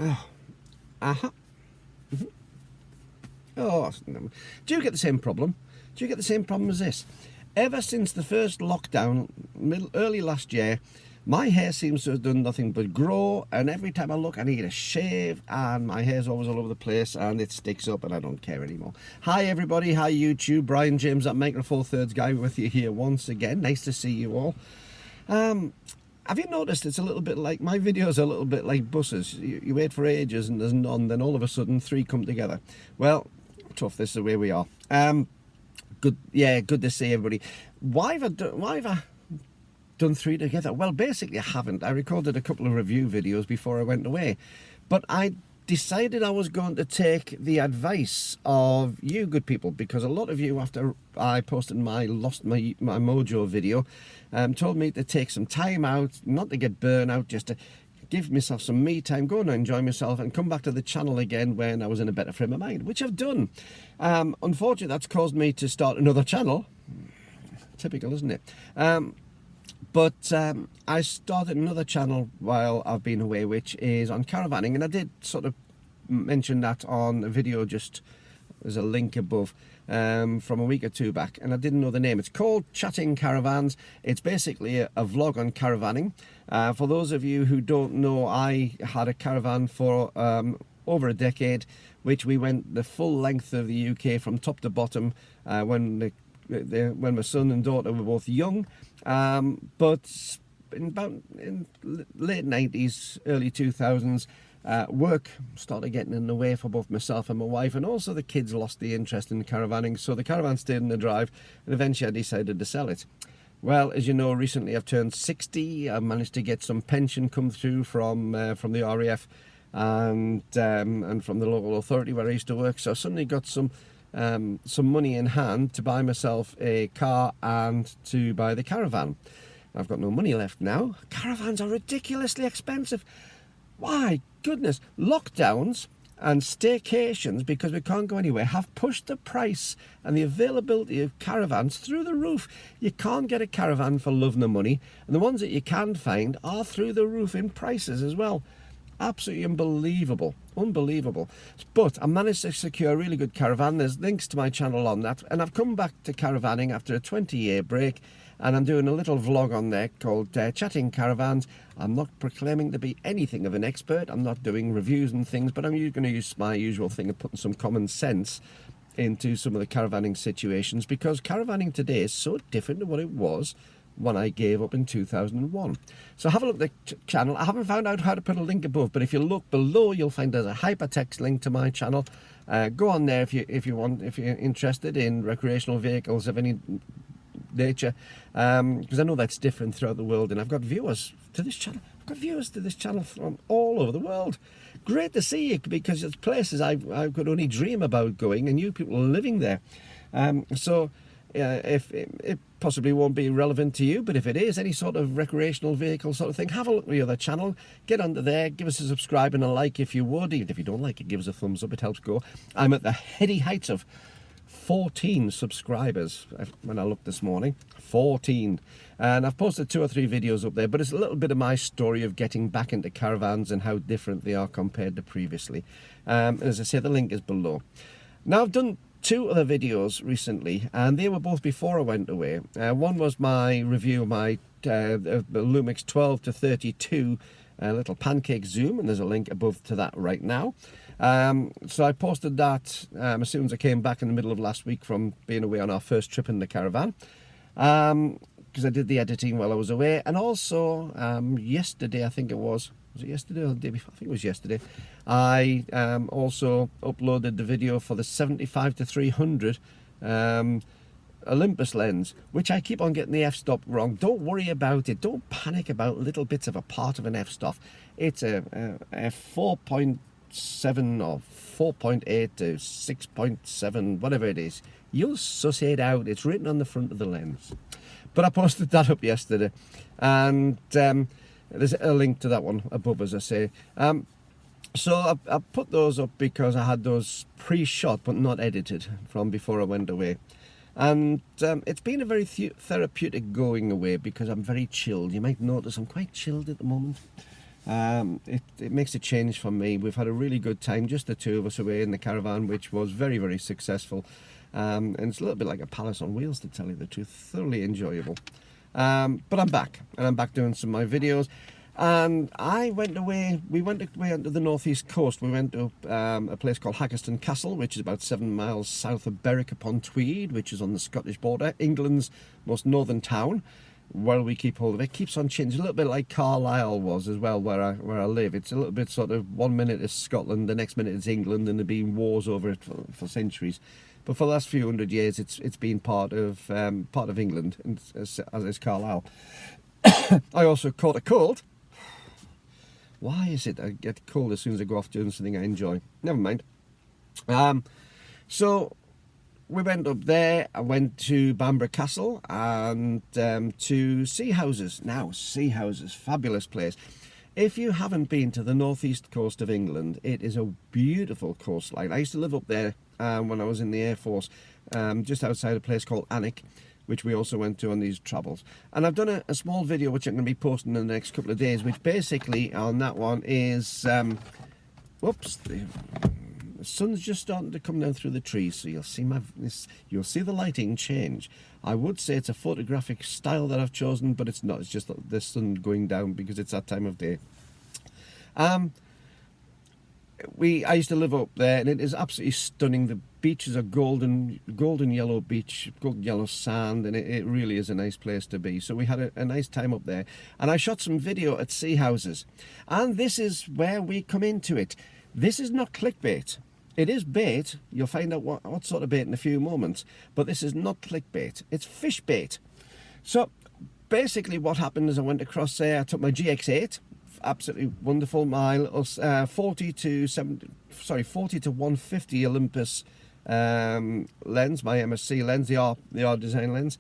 Oh, uh-huh. Mm-hmm. Oh, do you get the same problem? Do you get the same problem as this? Ever since the first lockdown, early last year, my hair seems to have done nothing but grow, and every time I look I need a shave and my hair's always all over the place and it sticks up and I don't care anymore. Hi everybody, hi YouTube, Brian James at Make the 4/3 guy with you here once again. Nice to see you all. Have you noticed it's a little bit like, my videos are a little bit like buses. You wait for ages and there's none, then all of a sudden 3 come together. Well, tough, this is the way we are. Good to see everybody. Why have I done 3 together? Well, basically I haven't. I recorded a couple of review videos before I went away, but I decided I was going to take the advice of you good people, because a lot of you, after I posted my Lost My Mojo video, told me to take some time out, not to get burnt out, just to give myself some me time, go and enjoy myself and come back to the channel again when I was in a better frame of mind, which I've done. Unfortunately, that's caused me to start another channel. Typical, isn't it? But I started another channel while I've been away, which is on caravanning, and I did sort of mention that on a video, just there's a link above, from a week or 2 back, and I didn't know the name. It's called Chatting Caravans. It's basically a vlog on caravanning. For those of you who don't know, I had a caravan for over a decade, which we went the full length of the UK from top to bottom when my son and daughter were both young, but in late 90s, early 2000s, work started getting in the way for both myself and my wife, and also the kids lost the interest in caravanning, so the caravan stayed in the drive, and eventually I decided to sell it. Well, as you know, recently I've turned 60. I managed to get some pension come through from the RAF and from the local authority where I used to work, so I suddenly got some money in hand to buy myself a car and to buy the caravan. I've got no money left now. Caravans are ridiculously expensive. Why, goodness, lockdowns and staycations, because we can't go anywhere, have pushed the price and the availability of caravans through the roof. You can't get a caravan for love nor money, and the ones that you can find are through the roof in prices as well. Absolutely unbelievable. But I managed to secure a really good caravan. There's links to my channel on that, and I've come back to caravanning after a 20-year break, and I'm doing a little vlog on there called Chatting Caravans. I'm not proclaiming to be anything of an expert. I'm not doing reviews and things, but I'm going to use my usual thing of putting some common sense into some of the caravanning situations, because caravanning today is so different to what it was when I gave up in 2001. So have a look at the channel. I haven't found out how to put a link above, but if you look below, you'll find there's a hypertext link to my channel. Go on there if you're interested in recreational vehicles of any nature, because I know that's different throughout the world, and I've got viewers to this channel. From all over the world. Great to see you, because it's places I could only dream about going, and you people are living there. If it possibly won't be relevant to you, but if it is any sort of recreational vehicle sort of thing, have a look at the other channel, get under there, give us a subscribe and a like if you would. Even if you don't like it, give us a thumbs up, it helps go. I'm at the heady heights of 14 subscribers when I looked this morning. 14. And I've posted 2 or 3 videos up there, but it's a little bit of my story of getting back into caravans and how different they are compared to previously. As I say, the link is below. Now, I've done 2 other videos recently, and they were both before I went away. One was my review of my Lumix 12 to 32 little pancake zoom, and there's a link above to that right now. So I posted that as soon as I came back in the middle of last week from being away on our first trip in the caravan, because I did the editing while I was away. And also yesterday, I think it was it yesterday or the day before? I think it was yesterday. I also uploaded the video for the 75 to 300 Olympus lens, which I keep on getting the f-stop wrong. Don't worry about it. Don't panic about little bits of a part of an f-stop. It's a 4.7 or 4.8 to 6.7, whatever it is. You'll suss it out. It's written on the front of the lens. But I posted that up yesterday, and there's a link to that one above, as I say. So I put those up because I had those pre-shot but not edited from before I went away. And it's been a very therapeutic going away, because I'm very chilled. You might notice I'm quite chilled at the moment. It makes a change for me. We've had a really good time, just the two of us away in the caravan, which was very, very successful. And it's a little bit like a palace on wheels, to tell you the truth. Thoroughly enjoyable. But I'm back, and I'm back doing some of my videos. And we went away onto the northeast coast. We went to a place called Haggerston Castle, which is about 7 miles south of Berwick-upon-Tweed, which is on the Scottish border, England's most northern town. Where we keep hold of it, keeps on changing, a little bit like Carlisle was as well, where I live. It's a little bit sort of 1 minute is Scotland, the next minute it's England, and there've been wars over it for centuries. But for the last few hundred years, it's been part of England, as is Carlisle. I also caught a cold. Why is it I get cold as soon as I go off doing something I enjoy? Never mind. So we went up there. I went to Bamburgh Castle and to Sea Houses. Now, Sea Houses, fabulous place. If you haven't been to the northeast coast of England, it is a beautiful coastline. I used to live up there when I was in the Air Force, just outside a place called Alnwick, which we also went to on these travels. And I've done a small video which I'm going to be posting in the next couple of days, which basically on that one is, whoops, the sun's just starting to come down through the trees, so you'll see the lighting change. I would say it's a photographic style that I've chosen, but it's not. It's just the sun going down because it's that time of day. I used to live up there, and it is absolutely stunning. The beaches are golden yellow beach, golden yellow sand, and it really is a nice place to be. So we had a nice time up there, and I shot some video at Sea Houses, and this is where we come into it. This is not clickbait. It is bait. You'll find out what sort of bait in a few moments, but this is not clickbait. It's fish bait. So basically what happened is I went across there, I took my GX8, absolutely wonderful, my little 40 to 150 Olympus lens, my MSC lens, the R design lens.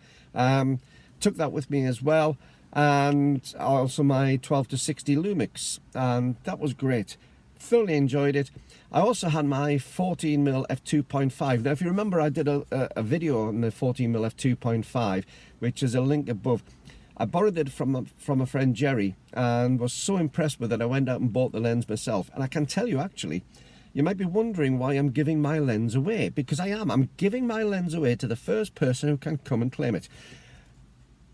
Took that with me as well, and also my 12 to 60 Lumix, and that was great. Thoroughly enjoyed it. I also had my 14mm f2.5. Now, if you remember, I did a video on the 14mm f2.5, which is a link above. I borrowed it from a friend, Jerry, and was so impressed with it, I went out and bought the lens myself. And I can tell you, actually, you might be wondering why I'm giving my lens away, because I am. I'm giving my lens away to the first person who can come and claim it.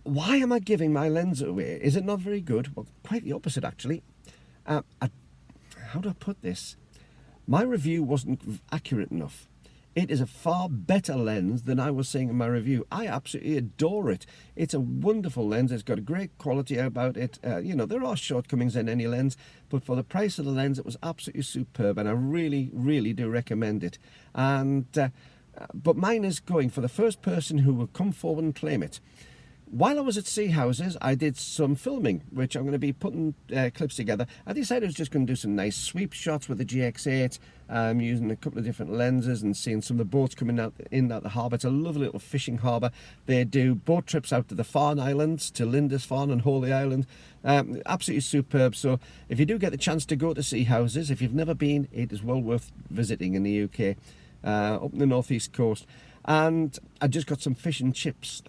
Why am I giving my lens away? Is it not very good? Well, quite the opposite, actually. How do I put this? My review wasn't accurate enough. It is a far better lens than I was saying in my review. I absolutely adore it. It's a wonderful lens. It's got a great quality about it. You know, there are shortcomings in any lens, but for the price of the lens, it was absolutely superb, and I really, really do recommend it. And but mine is going for the first person who will come forward and claim it. While I was at Sea Houses, I did some filming, which I'm going to be putting clips together. I decided I was just going to do some nice sweep shots with the GX8, using a couple of different lenses and seeing some of the boats coming out the harbour. It's a lovely little fishing harbour. They do boat trips out to the Farne Islands, to Lindisfarne and Holy Island. Absolutely superb. So if you do get the chance to go to Sea Houses, if you've never been, it is well worth visiting in the UK, up in the northeast coast. And I just got some fish and chips.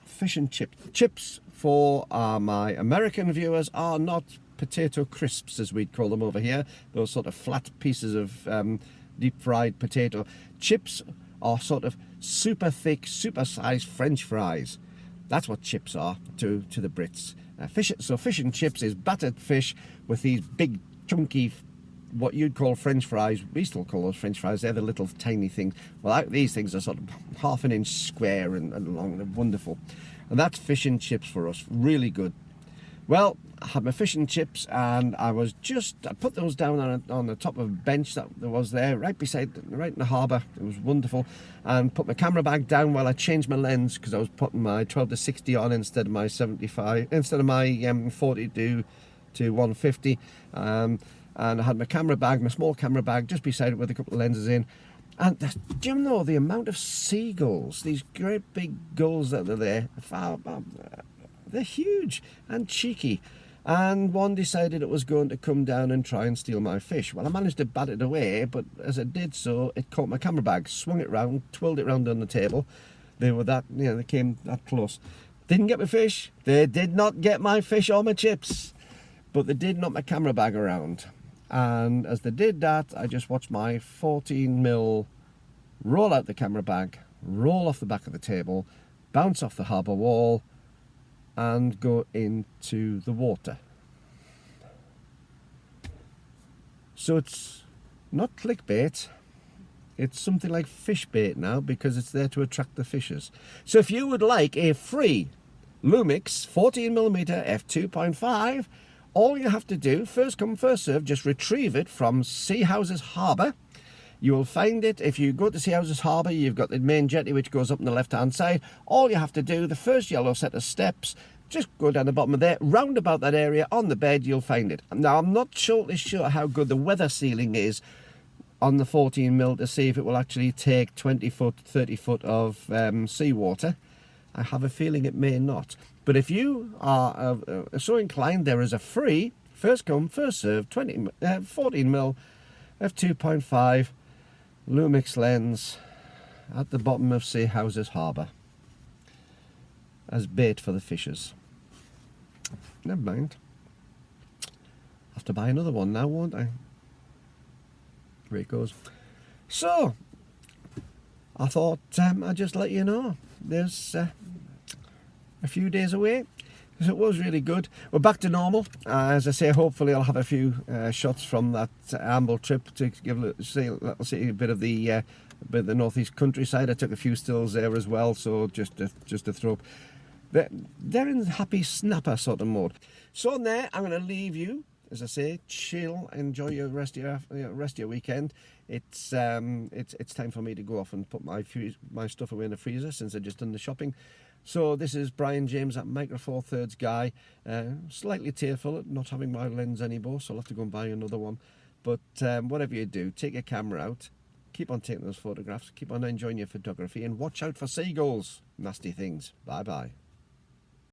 Chips for my American viewers are not potato crisps, as we'd call them over here. Those sort of flat pieces of deep fried potato. Chips are sort of super thick, super sized French fries. That's what chips are to the Brits. So fish and chips is battered fish with these big chunky, what you'd call French fries. We still call those French fries. They're the little tiny things. Well, these things are sort of half an inch square and long. They're wonderful. And that's fish and chips for us. Really good. Well, I had my fish and chips, and I put those down on the top of a bench that there was there, right in the harbour. It was wonderful. And put my camera bag down while I changed my lens, because I was putting my 12 to 60 on instead of my 75, instead of my 40 to 150. And I had my camera bag, my small camera bag, just beside it with a couple of lenses in. And do you know the amount of seagulls, these great big gulls that are there, they're huge and cheeky. And one decided it was going to come down and try and steal my fish. Well, I managed to bat it away, but as it did so, it caught my camera bag, swung it round, twirled it round on the table. They came that close. Didn't get my fish. They did not get my fish or my chips. But they did knock my camera bag around, and as they did that, I just watched my 14mm roll out the camera bag, roll off the back of the table, bounce off the harbour wall, and go into the water. So it's not clickbait, it's something like fish bait now, because it's there to attract the fishes. So if you would like a free Lumix 14mm f2.5, all you have to do, first come first serve, just retrieve it from Seahouses Harbour. You will find it if you go to Seahouses Harbour. You've got the main jetty which goes up on the left hand side. All you have to do, the first yellow set of steps, just go down the bottom of there, round about that area on the bed, you'll find it. Now I'm not totally sure how good the weather sealing is on the 14mm to see if it will actually take 20 foot, 30 foot of seawater. I have a feeling it may not. But if you are so inclined, there is a free, first come, first serve, 14mm f2.5 Lumix lens at the bottom of Seahouses Harbour as bait for the fishers. Never mind. I'll have to buy another one now, won't I? There it goes. So, I thought I'd just let you know. There's a few days away, because it was really good. We're back to normal. As I say, hopefully I'll have a few shots from that amble trip to see a bit of the northeast countryside. I took a few stills there as well, so just to throw up. They're in happy snapper sort of mode. So on there, I'm going to leave you, as I say, chill, enjoy your rest of your weekend. It's time for me to go off and put my stuff away in the freezer, since I've just done the shopping. So this is Brian James at Micro Four Thirds Guy. Slightly tearful at not having my lens anymore, so I'll have to go and buy another one. But whatever you do, take your camera out, keep on taking those photographs, keep on enjoying your photography, and watch out for seagulls. Nasty things. Bye bye.